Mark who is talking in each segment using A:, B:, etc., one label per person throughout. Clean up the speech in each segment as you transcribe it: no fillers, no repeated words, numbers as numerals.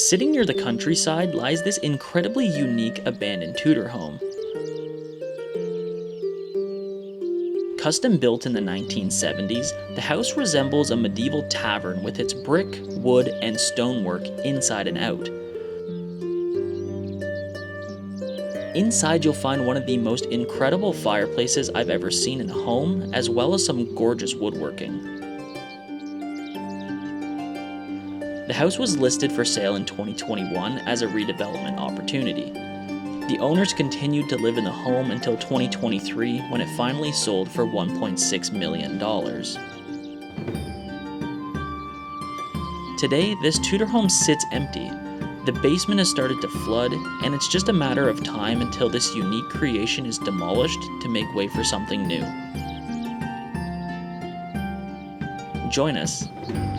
A: Sitting near the countryside lies this incredibly unique abandoned Tudor home. Custom built in the 1970s, the house resembles a medieval tavern with its brick, wood, and stonework inside and out. Inside you'll find one of the most incredible fireplaces I've ever seen in a home, as well as some gorgeous woodworking. The house was listed for sale in 2021 as a redevelopment opportunity. The owners continued to live in the home until 2023 when it finally sold for $1.6 million. Today, this Tudor home sits empty. The basement has started to flood, and it's just a matter of time until this unique creation is demolished to make way for something new. Join us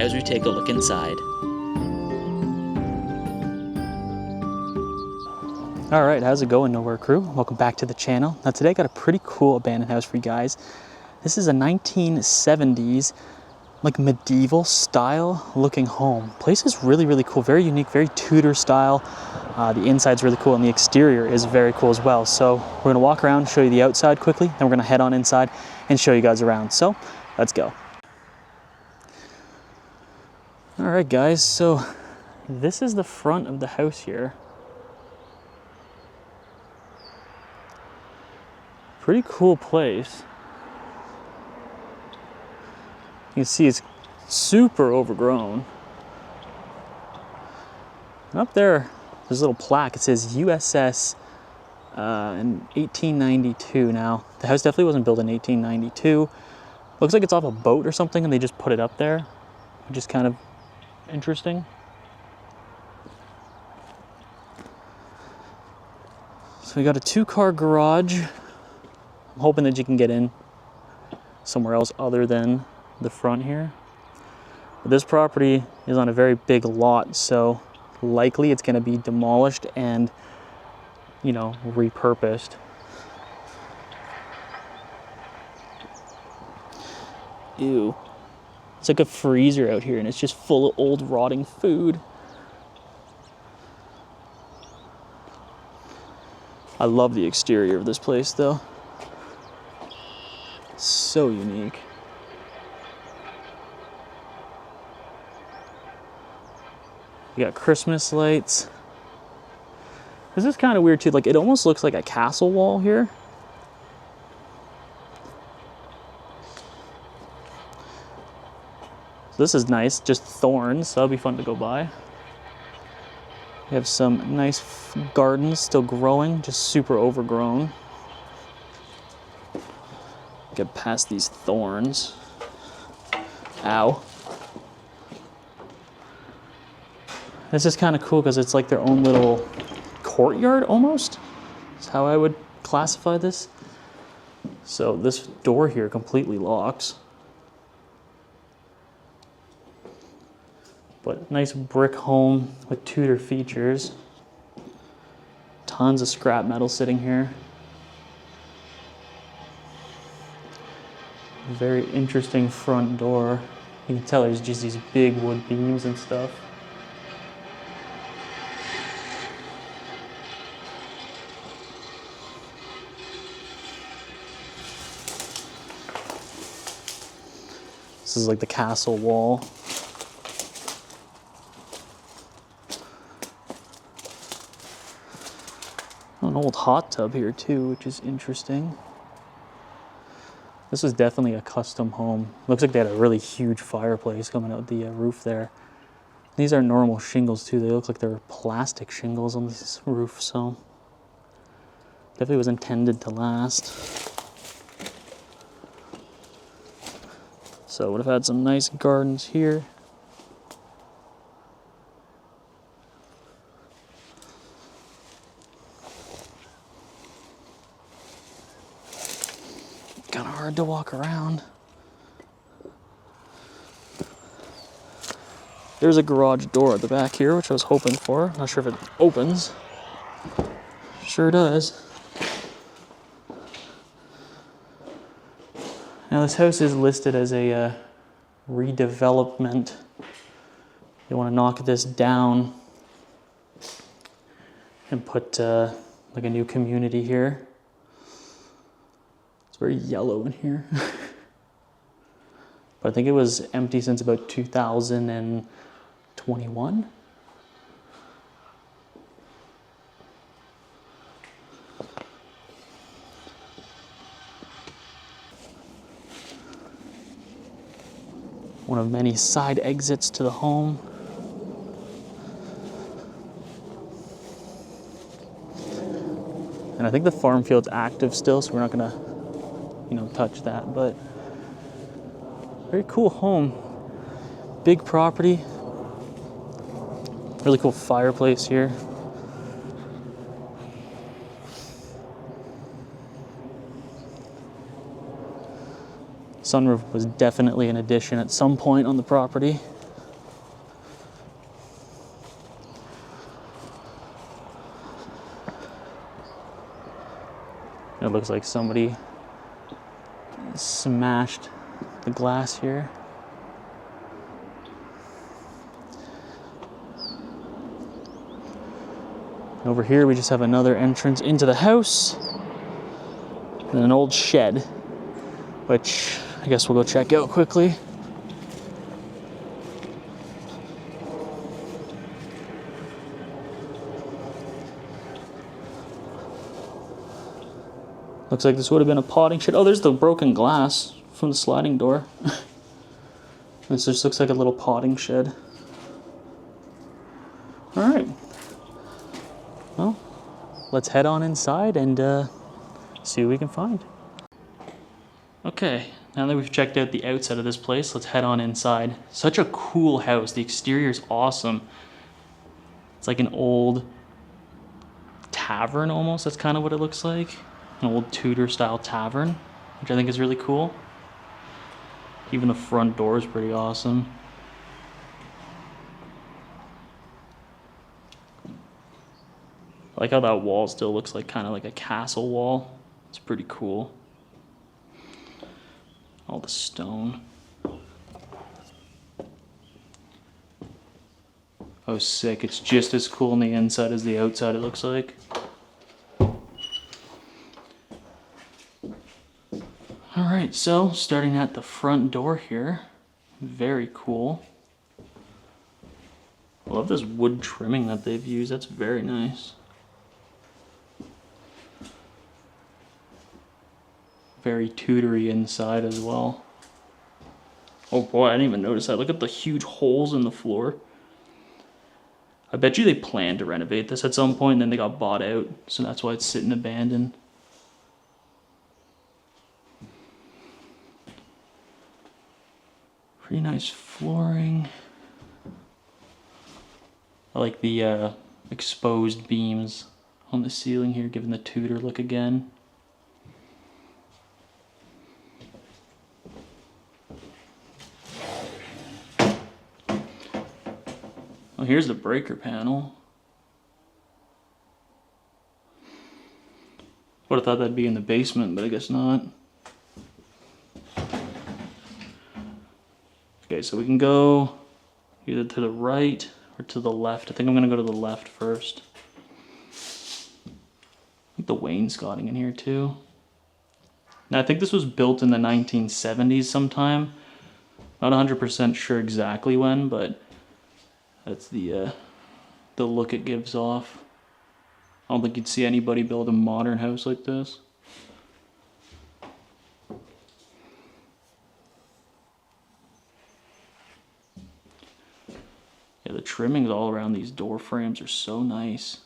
A: as we take a look inside.
B: Alright, how's it going, Nowhere crew? Welcome back to the channel. Now today I got a pretty cool abandoned house for you guys. This is a 1970s, like medieval style looking home. Place is really cool, very unique, very Tudor style. The inside's really cool and the exterior is very cool as well. So we're gonna walk around, show you the outside quickly, then we're gonna head on inside and show you guys around. So let's go. Alright guys, so this is the front of the house here. Pretty cool place. You can see it's super overgrown. And up there, there's a little plaque. It says USS in 1892. Now, the house definitely wasn't built in 1892. Looks like it's off a boat or something and they just put it up there, which is kind of interesting. So we got a 2-car garage. I'm hoping that you can get in somewhere else other than the front here. But this property is on a very big lot, so likely it's going to be demolished and, you know, repurposed. Ew. It's like a freezer out here and it's just full of old rotting food. I love the exterior of this place though. So unique. You got Christmas lights. This is kind of weird too, like it almost looks like a castle wall here. So this is nice, just thorns, so that'll be fun to go by. You have some nice gardens still growing, just super overgrown. Get past these thorns. Ow. This is kind of cool because it's like their own little courtyard almost. That's how I would classify this. So this door here completely locks. But nice brick home with Tudor features. Tons of scrap metal sitting here. Very interesting front door. You can tell there's just these big wood beams and stuff. This is like the castle wall. An old hot tub here too, which is interesting. This is definitely a custom home. Looks like they had a really huge fireplace coming out the roof there. These are normal shingles too. They look like they're plastic shingles on this roof, so definitely was intended to last. So would have had some nice gardens here. Kind of hard to walk around. There's a garage door at the back here, which I was hoping for. Not sure if it opens. Sure does. Now this house is listed as a redevelopment. They want to knock this down and put like a new community here. It's very yellow in here. But I think it was empty since about 2021. One of many side exits to the home. And I think the farm field's active still, so we're not gonna, touch that, but very cool home. Big property. Really cool fireplace here. Sunroof was definitely an addition at some point on the property. It looks like somebody smashed the glass here. Over here we just have another entrance into the house and an old shed, which I guess we'll go check out quickly. Looks like this would have been a potting shed. Oh, there's the broken glass from the sliding door. This just looks like a little potting shed. All right. Well, let's head on inside and see what we can find. Okay, now that we've checked out the outside of this place, let's head on inside. Such a cool house. The exterior is awesome. It's like an old tavern almost. That's kind of what it looks like. An old Tudor style tavern, which I think is really cool. Even the front door is pretty awesome. I like how that wall still looks like kind of like a castle wall. It's pretty cool. All the stone. Oh, sick. It's just as cool on the inside as the outside, it looks like. Alright, so starting at the front door here. Very cool. I love this wood trimming that they've used. That's very nice. Very Tudory inside as well. Oh boy, I didn't even notice that. Look at the huge holes in the floor. I bet you they planned to renovate this at some point and then they got bought out. So that's why it's sitting abandoned. Pretty nice flooring. I like the exposed beams on the ceiling here, giving the Tudor look again. Oh, here's the breaker panel. Would have thought that'd be in the basement, but I guess not. Okay, so we can go either to the right or to the left. I think I'm gonna go to the left first. I think the wainscoting in here too. Now I think this was built in the 1970s sometime. Not 100% sure exactly when, but that's the look it gives off. I don't think you'd see anybody build a modern house like this. Yeah, the trimmings all around these door frames are so nice.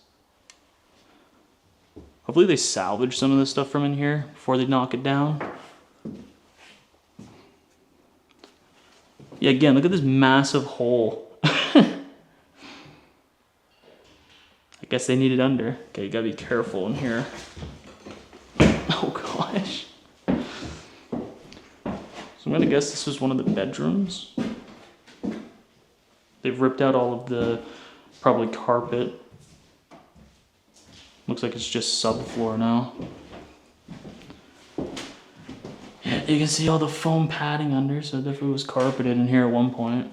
B: Hopefully they salvage some of this stuff from in here before they knock it down. Yeah, again, look at this massive hole. I guess they need it under. Okay, you gotta be careful in here. Oh gosh. So I'm gonna guess this was one of the bedrooms. They've ripped out all of the, probably carpet. Looks like it's just subfloor now. Yeah, you can see all the foam padding under, so it definitely was carpeted in here at one point.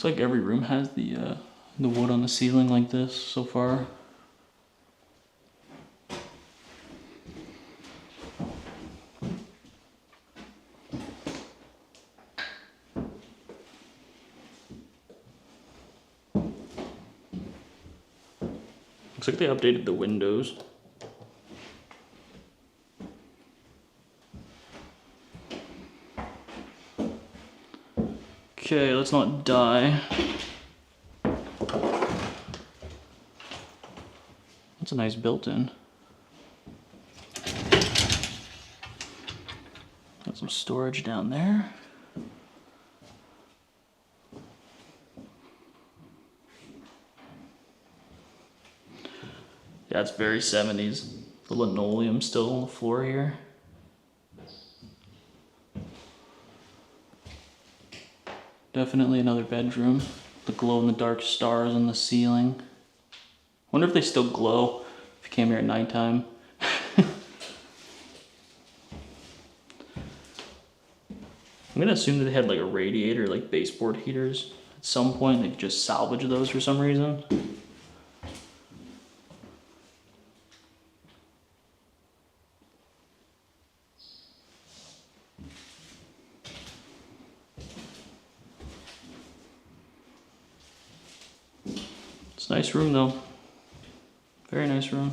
B: like every room has the wood on the ceiling like this so far. Looks like they updated the windows. Okay, let's not die. That's a nice built-in. Got some storage down there. Yeah, it's very 70s. The linoleum still on the floor here. Definitely another bedroom. The glow-in-the-dark stars on the ceiling. Wonder if they still glow if you came here at nighttime. I'm gonna assume that they had like a radiator, like baseboard heaters. At some point they could just salvage those for some reason. It's a nice room though. Very nice room.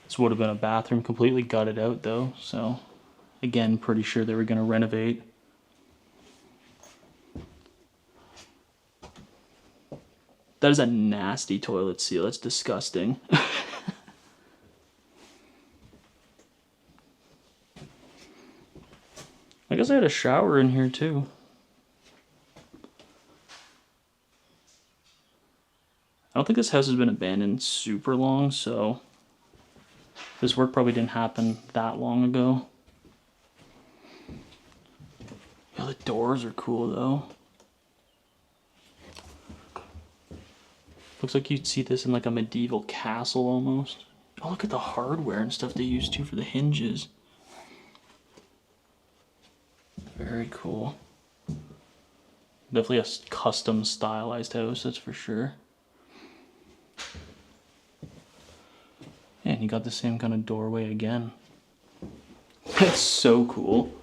B: This would have been a bathroom, completely gutted out though, so again, pretty sure they were going to renovate. That is a nasty toilet seal. That's disgusting. I guess I had a shower in here too. I don't think this house has been abandoned super long, so this work probably didn't happen that long ago. Yeah, the doors are cool though. Looks like you'd see this in like a medieval castle almost. Oh, look at the hardware and stuff they use too for the hinges. Very cool. Definitely a custom stylized house, that's for sure. And you got the same kind of doorway again. That's so cool.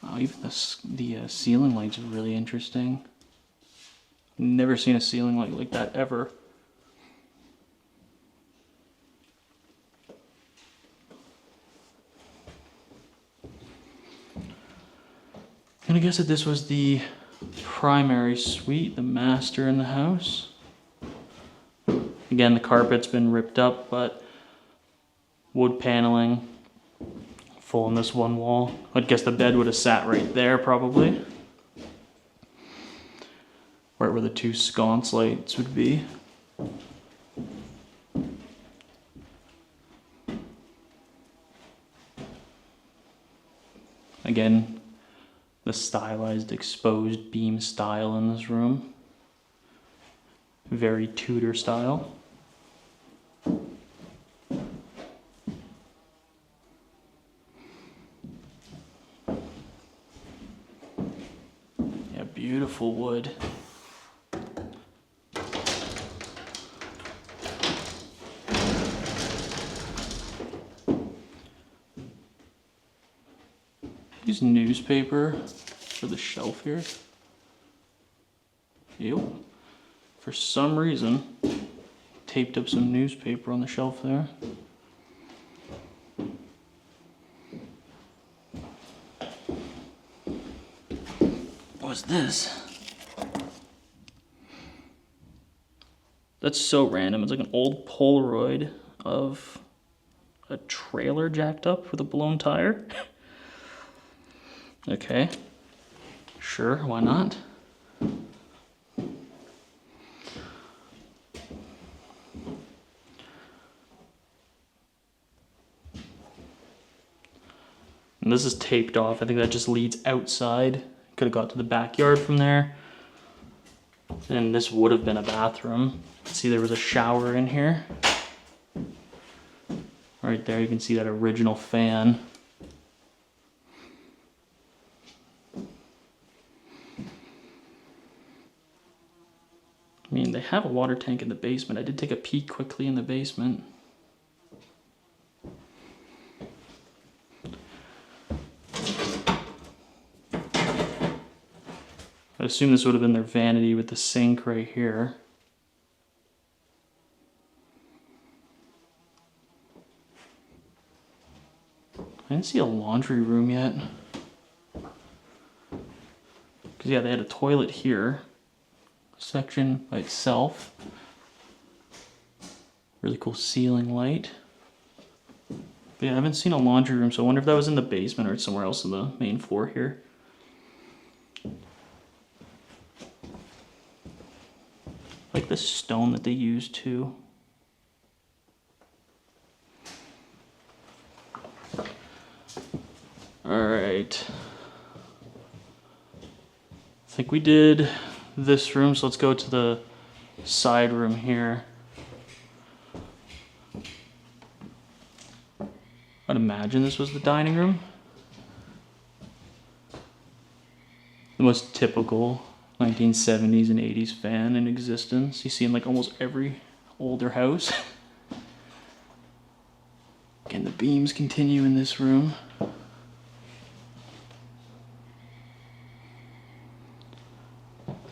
B: Oh, even the ceiling lights are really interesting. Never seen a ceiling light like that ever. I'm gonna guess that this was the primary suite, the master in the house. Again, the carpet's been ripped up, but wood paneling, full on this one wall. I'd guess the bed would have sat right there probably. Right where the two sconce lights would be. Again, the stylized exposed beam style in this room. Very Tudor style. Yeah, beautiful wood. Use newspaper for the shelf here. Ew. For some reason, taped up some newspaper on the shelf there. What's this? That's so random. It's like an old Polaroid of a trailer jacked up with a blown tire. Okay, sure, why not? And this is taped off. I think that just leads outside. Could have got to the backyard from there. And this would have been a bathroom. See, there was a shower in here. Right there, you can see that original fan. I mean, they have a water tank in the basement. I did take a peek quickly in the basement. I assume this would have been their vanity with the sink right here. I didn't see a laundry room yet. Because yeah, they had a toilet here. Section by itself. Really cool ceiling light. But yeah, I haven't seen a laundry room, so I wonder if that was in the basement or somewhere else on the main floor here. I like the stone that they used too. Alright. I think we did this room, so let's go to the side room here. I'd imagine this was the dining room. The most typical 1970s and 80s fan in existence. You see in like almost every older house. Again, the beams continue in this room.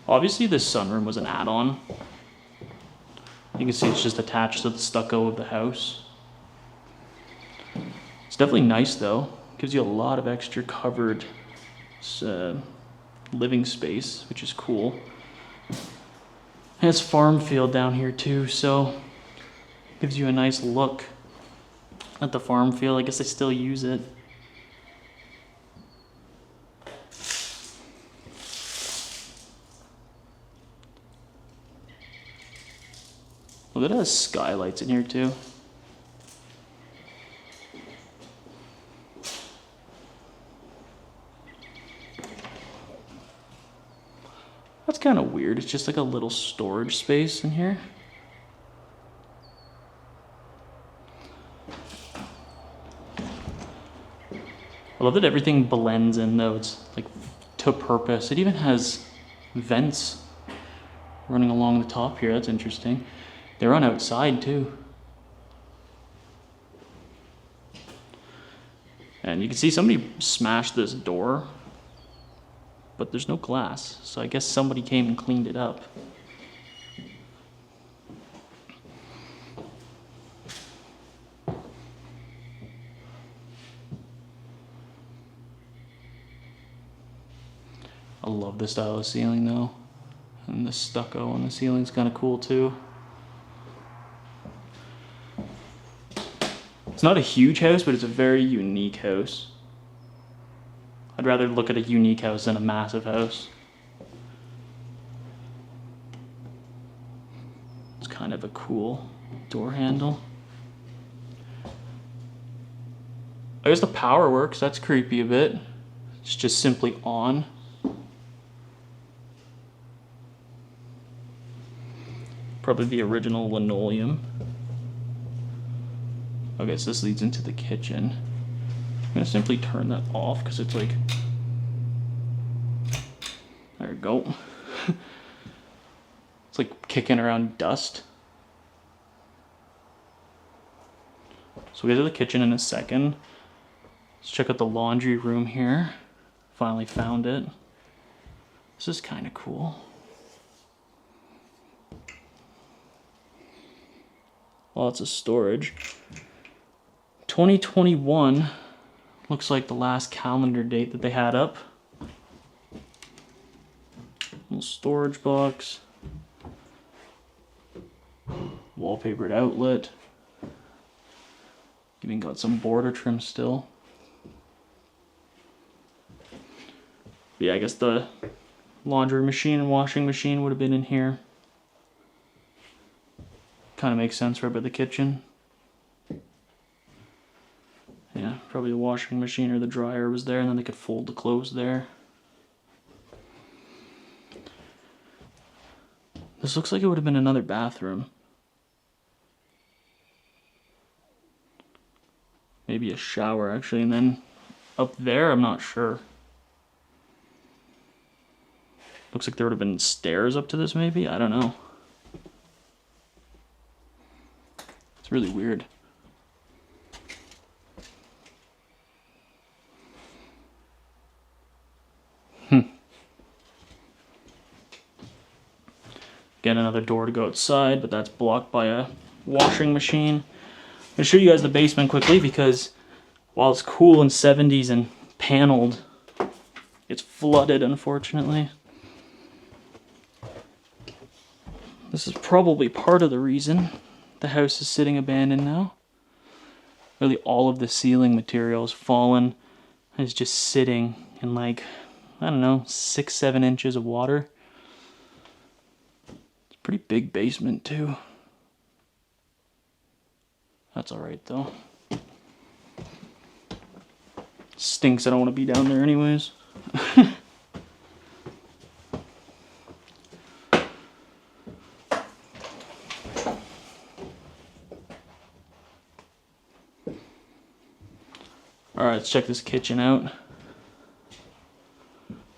B: Obviously this sunroom was an add-on. You can see it's just attached to the stucco of the house. It's definitely nice though. Gives you a lot of extra covered living space, which is cool. And it's farm field down here too, so gives you a nice look at the farm field. I guess they still use it. Look at those skylights in here too. That's kind of weird. It's just like a little storage space in here. I love that everything blends in though. It's like to purpose. It even has vents running along the top here. That's interesting. They run outside too. And you can see somebody smashed this door, but there's no glass. So I guess somebody came and cleaned it up. I love the style of ceiling though. And the stucco on the ceiling's kind of cool too. It's not a huge house, but it's a very unique house. I'd rather look at a unique house than a massive house. It's kind of a cool door handle. I guess the power works. That's creepy a bit. It's just simply on. Probably the original linoleum. Okay, so this leads into the kitchen. I'm gonna simply turn that off because it's like, there we go. It's like kicking around dust. So we'll get to the kitchen in a second. Let's check out the laundry room here. Finally found it. This is kind of cool. Lots of storage. 2021 looks like the last calendar date that they had up. Little storage box. Wallpapered outlet. Even got some border trim still. But yeah, I guess the laundry machine and washing machine would have been in here. Kind of makes sense right by the kitchen. Yeah, probably the washing machine or the dryer was there, and then they could fold the clothes there. This looks like it would have been another bathroom. maybe a shower actually, and then up there, I'm not sure. Looks like there would have been stairs up to this maybe, I don't know. It's really weird. Get another door to go outside, but that's blocked by a washing machine. I'm gonna show you guys the basement quickly because while it's cool and 70s and paneled, it's flooded unfortunately. This is probably part of the reason the house is sitting abandoned now. Really all of the ceiling material has fallen and is just sitting in like, I don't know, 6-7 inches of water. Pretty big basement too. That's alright though. Stinks, I don't want to be down there anyways. Alright, let's check this kitchen out.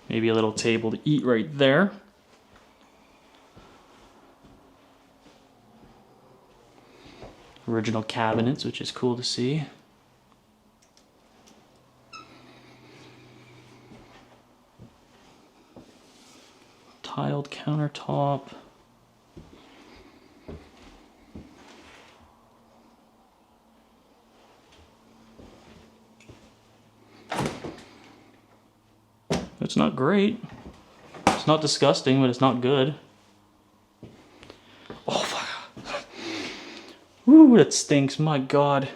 B: Maybe a little table to eat right there. Original cabinets, which is cool to see. Tiled countertop. It's not great. It's not disgusting, but it's not good. Oh, fuck. Ooh, that stinks, my God.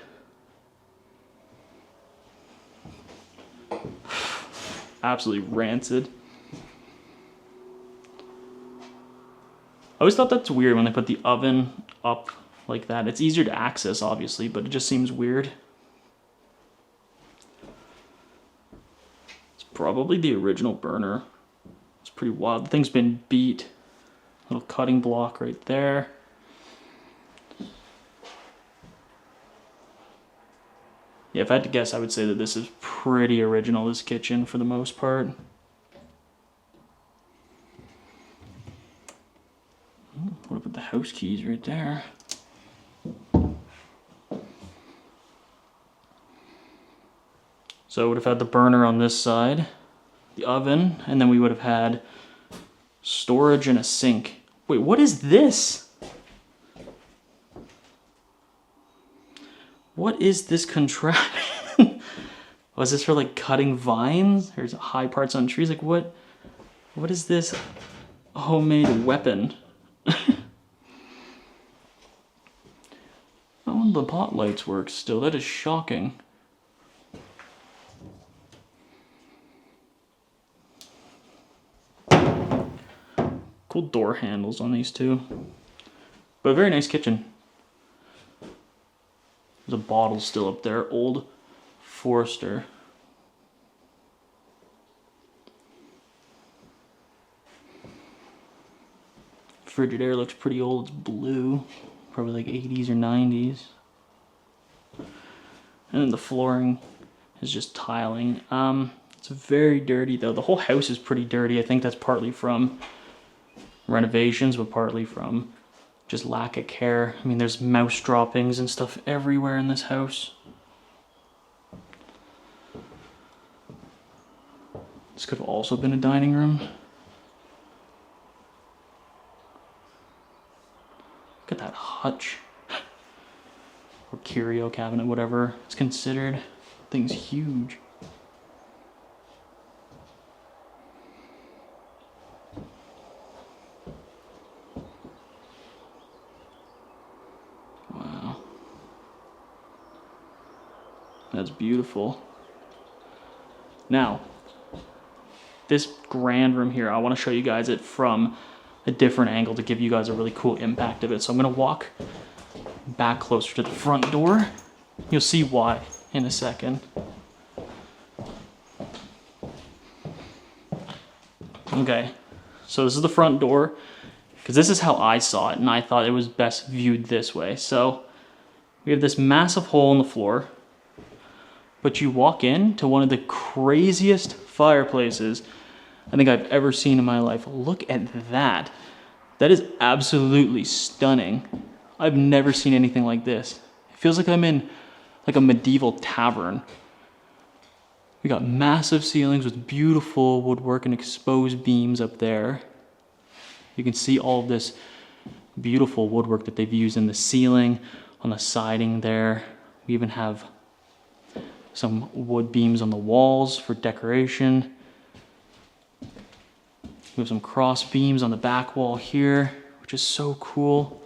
B: Absolutely rancid. I always thought that's weird when they put the oven up like that. It's easier to access, obviously, but it just seems weird. It's probably the original burner. It's pretty wild. The thing's been beat. Little cutting block right there. Yeah, if I had to guess, I would say that this is pretty original, this kitchen, for the most part. What about the house keys right there? So I would have had the burner on this side, the oven, and then we would have had storage and a sink. Wait, what is this? What is this contraption? Was this for like cutting vines? There's high parts on trees. Like what is this homemade weapon? Oh, one of the pot lights works still. That is shocking. Cool door handles on these two. But a very nice kitchen. There's a bottle still up there, Old Forester. Frigidaire looks pretty old, it's blue. Probably like 80s or 90s. And then the flooring is just tiling. It's very dirty though. The whole house is pretty dirty. I think that's partly from renovations, but partly from just lack of care. I mean, there's mouse droppings and stuff everywhere in this house. This could have also been a dining room. Look at that hutch. Or curio cabinet, whatever it's considered. Thing's huge. Wow. That's beautiful. Now, this grand room here, I want to show you guys it from a different angle to give you guys a really cool impact of it. So I'm going to walk back closer to the front door. You'll see why in a second. Okay, so this is the front door, because this is how I saw it, and I thought it was best viewed this way. So we have this massive hole in the floor, but you walk into one of the craziest fireplaces I think I've ever seen in my life. Look at that. That is absolutely stunning. I've never seen anything like this. It feels like I'm in like a medieval tavern. We got massive ceilings with beautiful woodwork and exposed beams up there. You can see all of this beautiful woodwork that they've used in the ceiling, on the siding there. We even have some wood beams on the walls for decoration. We have some cross beams on the back wall here, which is so cool.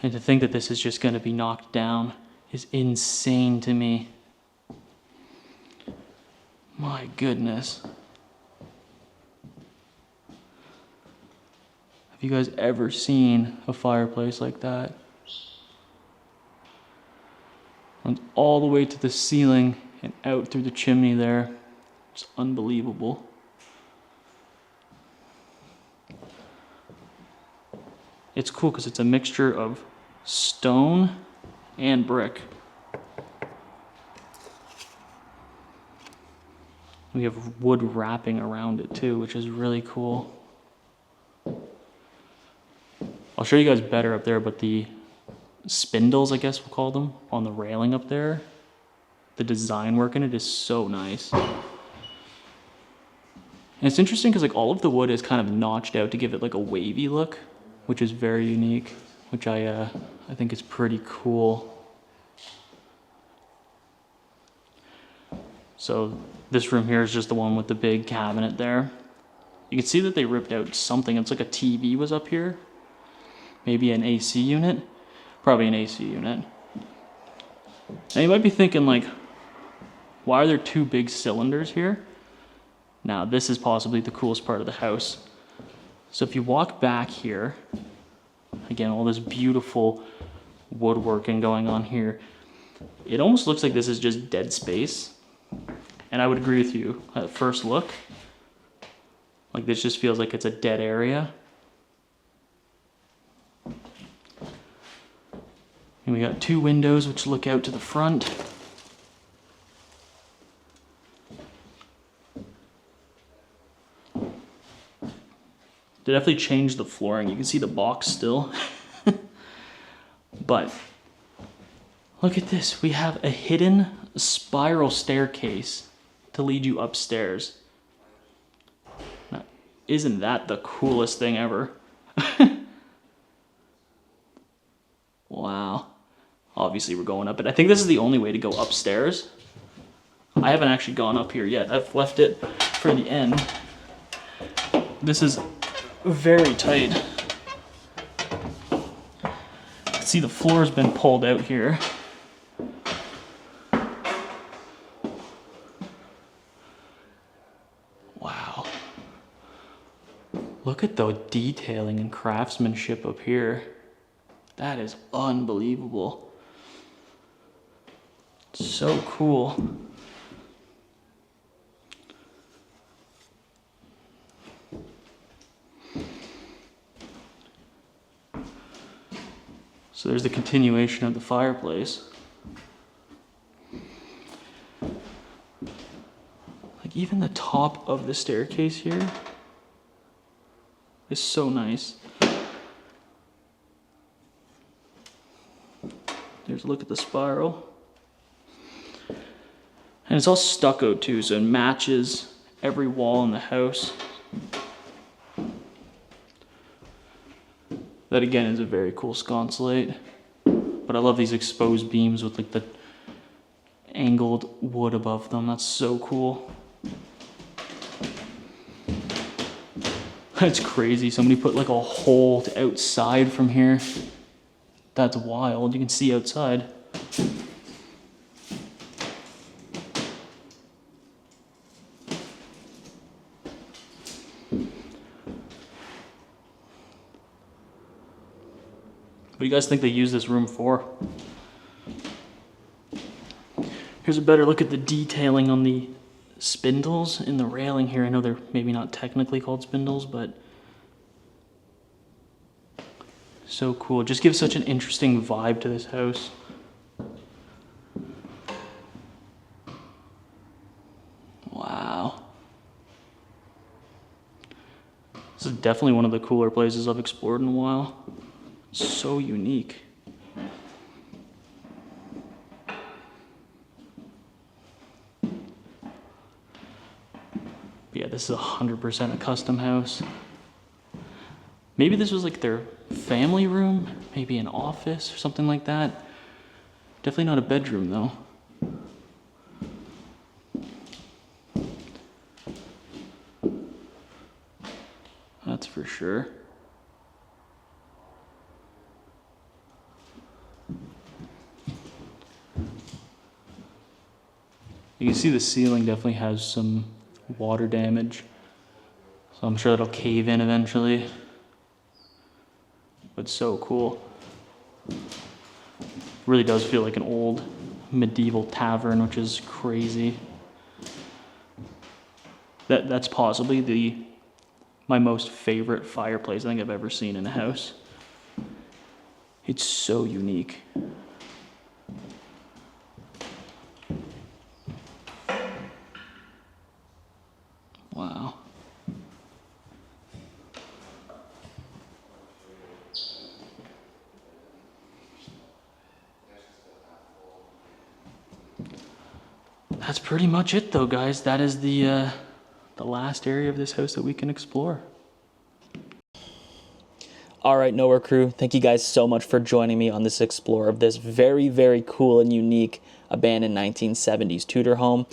B: And to think that this is just going to be knocked down is insane to me. My goodness. Have you guys ever seen a fireplace like that? Runs all the way to the ceiling and out through the chimney there. It's unbelievable. It's cool because it's a mixture of stone and brick. We have wood wrapping around it too, which is really cool. I'll show you guys better up there, but the spindles, I guess we'll call them, on the railing up there, the design work in it is so nice. And it's interesting because like all of the wood is kind of notched out to give it like a wavy look, which is very unique, which I think is pretty cool. So this room here is just the one with the big cabinet there. You can see that they ripped out something. It's like a TV was up here. Maybe an AC unit. Probably an AC unit. Now you might be thinking like, why are there two big cylinders here? Now this is possibly the coolest part of the house. So if you walk back here, again, all this beautiful woodworking going on here, it almost looks like this is just dead space. And I would agree with you at first look. Like this just feels like it's a dead area. And we got two windows which look out to the front. They definitely changed the flooring. You can see the box still. But look at this. We have a hidden spiral staircase to lead you upstairs. Now, isn't that the coolest thing ever? Wow. Obviously we're going up it. I think this is the only way to go upstairs. I haven't actually gone up here yet. I've left it for the end. This is very tight. See, the floor's been pulled out here. Wow. Look at the detailing and craftsmanship up here. That is unbelievable. So cool. So there's the continuation of the fireplace. Like even the top of the staircase here is so nice. There's a look at the spiral. And it's all stucco too, so it matches every wall in the house. That again is a very cool sconce slate. But I love these exposed beams with like the angled wood above them. That's so cool. That's crazy. Somebody put like a hole to outside from here. That's wild. You can see outside. What do you guys think they use this room for? Here's a better look at the detailing on the spindles in the railing here. I know they're maybe not technically called spindles, but so cool. It just gives such an interesting vibe to this house. This is definitely one of the cooler places I've explored in a while. So unique. But yeah, this is 100% a custom house. Maybe this was like their family room, maybe an office or something like that. Definitely not a bedroom though. That's for sure. You can see the ceiling definitely has some water damage, so I'm sure that'll cave in eventually. But so cool. Really does feel like an old medieval tavern, which is crazy. That's possibly my most favorite fireplace I think I've ever seen in a house. It's so unique. Wow. That's pretty much it though, guys. That is the last area of this house that we can explore.
A: All right, Nowhere crew, thank you guys so much for joining me on this explore of this very, very cool and unique abandoned 1970s Tudor home.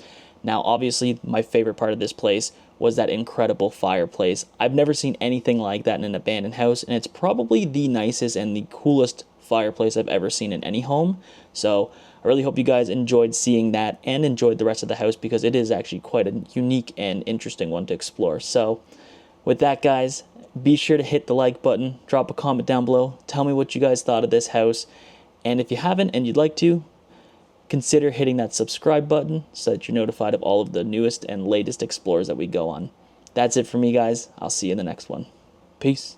A: Now, obviously, my favorite part of this place was that incredible fireplace. I've never seen anything like that in an abandoned house, and it's probably the nicest and the coolest fireplace I've ever seen in any home. So I really hope you guys enjoyed seeing that and enjoyed the rest of the house, because it is actually quite a unique and interesting one to explore. So with that, guys, be sure to hit the like button, drop a comment down below, tell me what you guys thought of this house, and if you haven't and you'd like to, consider hitting that subscribe button so that you're notified of all of the newest and latest explores that we go on. That's it for me, guys. I'll see you in the next one. Peace.